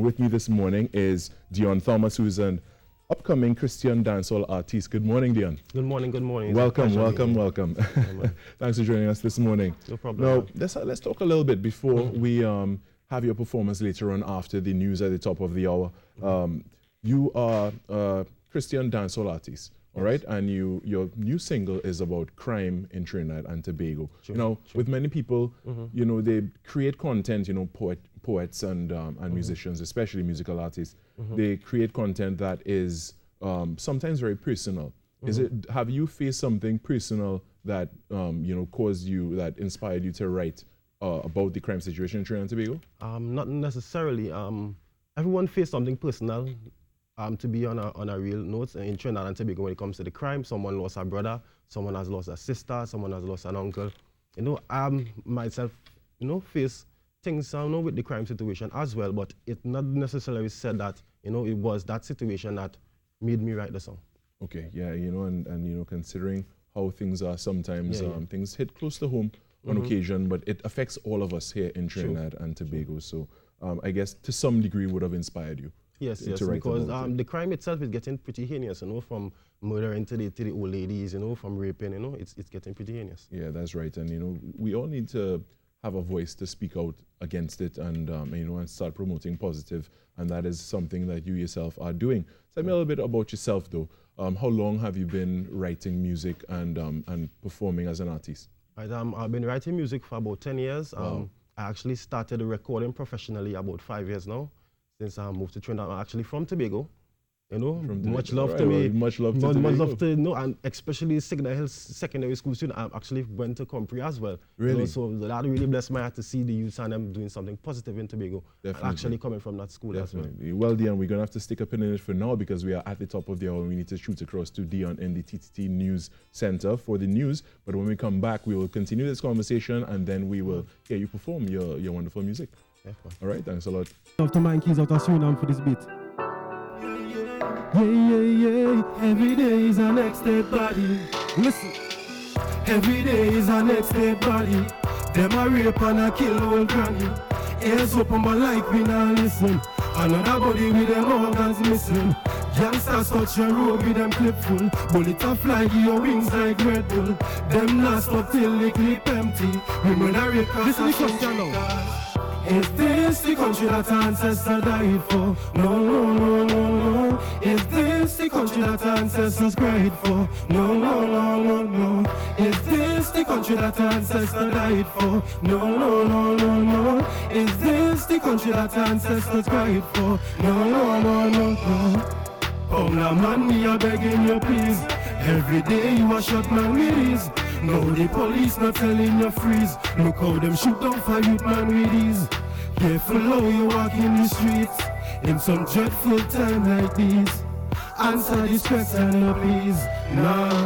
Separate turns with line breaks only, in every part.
With me this morning is Deon Thomas, who's an upcoming Christian dancehall artist. Good morning, Deon.
Good morning, good morning.
Welcome. Thanks for joining us this morning.
No problem.
Now, let's talk a little bit before we have your performance later on after the news at the top of the hour. You are a Christian dancehall artist, all right? And your new single is about crime in Trinidad and Tobago. True. With many people, they create content, poets and musicians, especially musical artists, they create content that is sometimes very personal. Have you faced something personal that caused you, that inspired you to write about the crime situation in Trinidad and Tobago?
Not necessarily. Everyone faced something personal. To be on a real note, in Trinidad and Tobago, when it comes to the crime, someone lost a brother, someone has lost a sister, someone has lost an uncle. I myself, face things with the crime situation as well, but it not necessarily said that, it was that situation that made me write the song.
Okay, yeah, and considering how things are sometimes, things hit close to home on occasion, but it affects all of us here in Trinidad and Tobago. So I guess to some degree would have inspired you.
Yes, because the crime itself is getting pretty heinous, from murdering to the old ladies, from raping, it's getting pretty heinous.
Yeah, that's right, and we all need to have a voice to speak out against it and and start promoting positive, and that is something that you yourself are doing. Tell me a little bit about yourself, though. How long have you been writing music and performing as an artist?
Right, I've been writing music for about 10 years.
Wow.
I actually started recording professionally about 5 years now. Since I moved to Trinidad, I'm actually from Tobago. Much love to me.
Much love to Tobago.
Much love to, and especially Signal Hill Secondary School student, I actually went to Compre as well.
Really?
So that really blessed my heart to see the youth and them doing something positive in Tobago.
Definitely.
Actually coming from that school as well.
Well, Deon, we're going to have to stick a pin in it for now because we are at the top of the hour and we need to shoot across to Deon in the TTT News Center for the news. But when we come back, we will continue this conversation and then we will hear you perform your wonderful music. All right, thanks a lot.
Love to mind keys out of Suriname for this beat. Yeah. Every day is our next dead body. Listen. Every day is our next dead body. Them a rape and a kill old granny. Ears open but like we not listen. Another body with them organs missing. Youngsters touch your road with them clip full. Bullet a fly, give your wings like Red Bull. Them not stop till the clip empty. Women are rape cause I question now. Is this the country that our ancestors died for? No. Is this the country that our ancestors cried for? No. Is this the country that our ancestors died for? No. Is this the country that our ancestors cried for? No. Oh, now man, me a begging you please. Every day you a shot man with these. Now the police not telling you freeze. Look how them shoot down for youth man with these. Careful how you walk in the streets in some dreadful time like these. Answer this question, please. Now,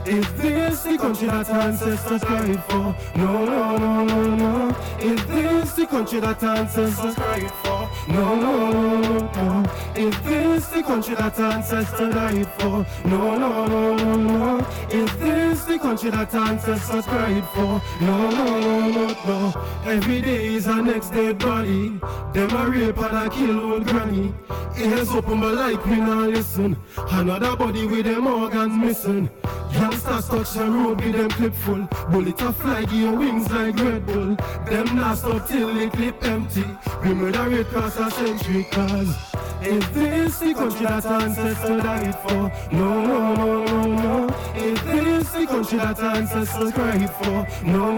is this the country that our ancestors cried for? No. Is this the country that our ancestors cried for? No. Is this the country that our ancestors died for? No. Is this the country that our ancestors cried for? No. Every day is our next dead body. Them a rape and a kill old granny. Ears open but like we not listen. Another body with them organs missing. Youngsters touch the road with them clip full. Bullet a fly, give your wings like Red Bull. Them not stop till the clip empty. We murder it across a century cause. Is this the country that our ancestors died for? No. Is this the country that our ancestors cried for? No.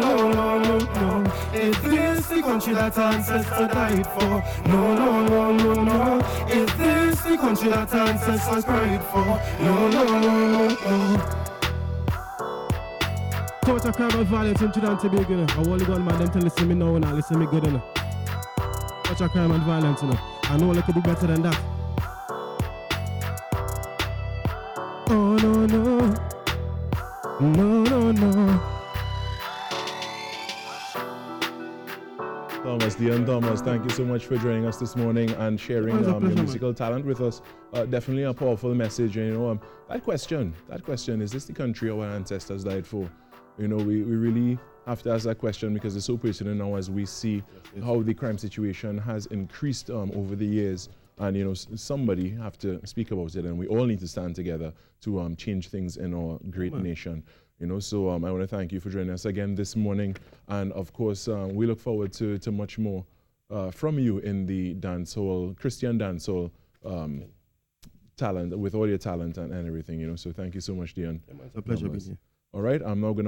Is this the country that our ancestors died for? No. Is this the country that our ancestors cried for? No. Total crime and violence in Trinidad and Tobago. I want to go on man them to listen me now and not listen me good enough. Total crime and violence, I know I could do better than that. Oh no.
Deon Thomas, thank you so much for joining us this morning and sharing your musical talent with us. Definitely a powerful message. And, that question, is this the country our ancestors died for? We really have to ask that question because it's so personal now as we see how the crime situation has increased over the years. And you know, somebody have to speak about it, and we all need to stand together to change things in our great nation. You know, so I want to thank you for joining us again this morning, and of course, we look forward to much more from you in the dancehall, Christian dancehall talent, with all your talent and everything. You know, so thank you so much, Deon.
It's a pleasure being here.
All right, I'm now going to